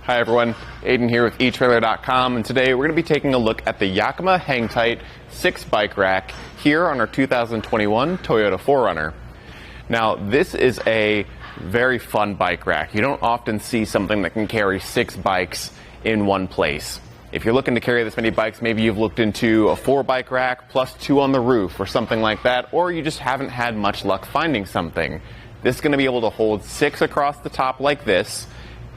Hi everyone, Aiden here with Etrailer.com, and today we're going to be taking a look at the Yakima HangTight 6 bike rack here on our 2021 Toyota Forerunner. Now this is a very fun bike rack. You don't often see something that can carry 6 bikes in one place. If you're looking to carry this many bikes, maybe you've looked into a 4 bike rack plus 2 on the roof or something like that, or you just haven't had much luck finding something. This is going to be able to hold 6 across the top like this,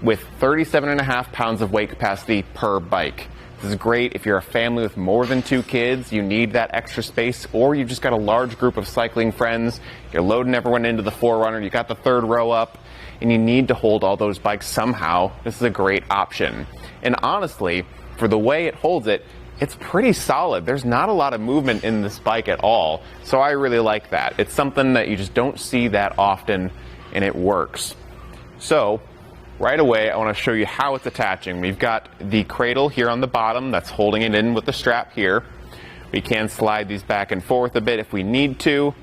with 37.5 pounds of weight capacity per bike. This is great if you're a family with more than 2 kids, you need that extra space, or you've just got a large group of cycling friends, you're loading everyone into the Forerunner, you got the 3rd row up, and you need to hold all those bikes somehow. This is a great option. And honestly, for the way it holds it, it's pretty solid. There's not a lot of movement in this bike at all, so I really like that. It's something that you just don't see that often, and it works. So, right away, I want to show you how it's attaching. We've got the cradle here on the bottom that's holding it in with the strap here. We can slide these back and forth a bit if we need to.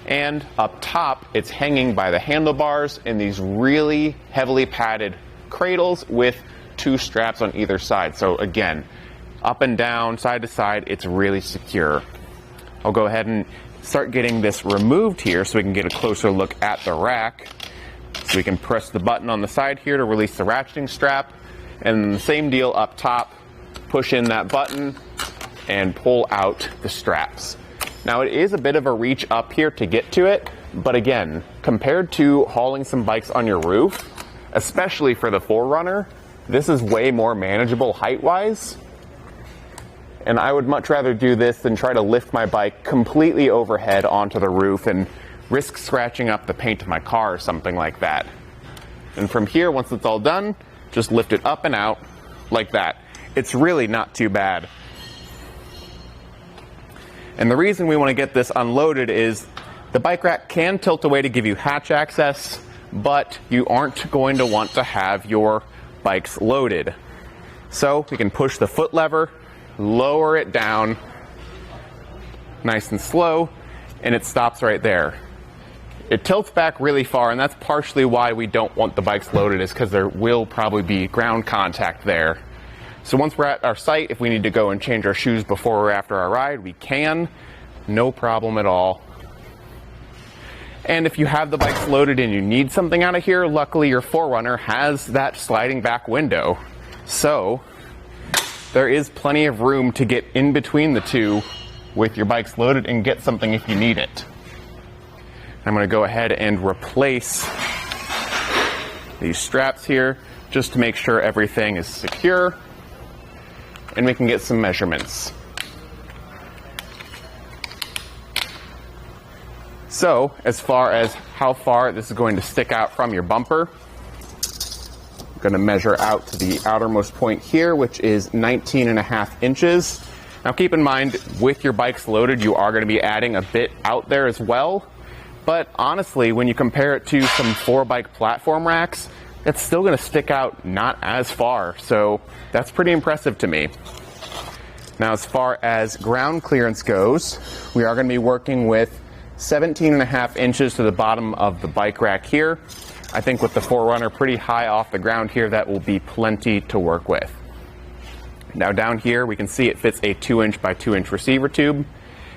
And up top, it's hanging by the handlebars in these really heavily padded cradles with 2 straps on either side. So again, up and down, side to side, it's really secure. I'll go ahead and start getting this removed here so we can get a closer look at the rack. So we can press the button on the side here to release the ratcheting strap, and the same deal up top, push in that button and pull out the straps. Now it is a bit of a reach up here to get to it, but again, compared to hauling some bikes on your roof, especially for the Forerunner, this is way more manageable height-wise, and I would much rather do this than try to lift my bike completely overhead onto the roof and risk scratching up the paint of my car or something like that. And from here, once it's all done, just lift it up and out like that. It's really not too bad. And the reason we want to get this unloaded is the bike rack can tilt away to give you hatch access, but you aren't going to want to have your bikes loaded. So we can push the foot lever, lower it down nice and slow, and it stops right there. It tilts back really far, and that's partially why we don't want the bikes loaded, is because there will probably be ground contact there. So once we're at our site, if we need to go and change our shoes before or after our ride, we can. No problem at all. And if you have the bikes loaded and you need something out of here, luckily your Forerunner has that sliding back window. So there is plenty of room to get in between the two with your bikes loaded and get something if you need it. I'm going to go ahead and replace these straps here just to make sure everything is secure, and we can get some measurements. So, as far as how far this is going to stick out from your bumper, I'm going to measure out to the outermost point here, which is 19.5 inches. Now keep in mind, with your bikes loaded, you are going to be adding a bit out there as well. But honestly, when you compare it to some 4-bike platform racks, it's still going to stick out not as far. So that's pretty impressive to me. Now, as far as ground clearance goes, we are going to be working with 17.5 inches to the bottom of the bike rack here. I think with the Forerunner pretty high off the ground here, that will be plenty to work with. Now down here, we can see it fits a 2-inch by 2-inch receiver tube,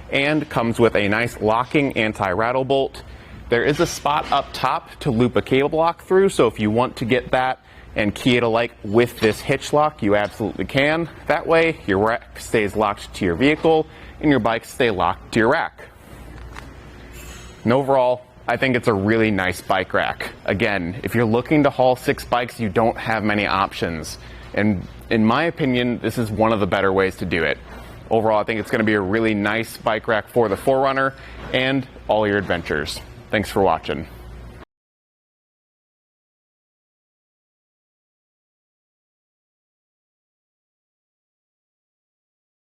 and comes with a nice locking anti-rattle bolt. There is a spot up top to loop a cable lock through, so if you want to get that and key it alike with this hitch lock, you absolutely can. That way, your rack stays locked to your vehicle, and your bikes stay locked to your rack. And overall, I think it's a really nice bike rack. Again, if you're looking to haul 6 bikes, you don't have many options. And in my opinion, this is one of the better ways to do it. Overall, I think it's going to be a really nice bike rack for the Forerunner and all your adventures. Thanks for watching.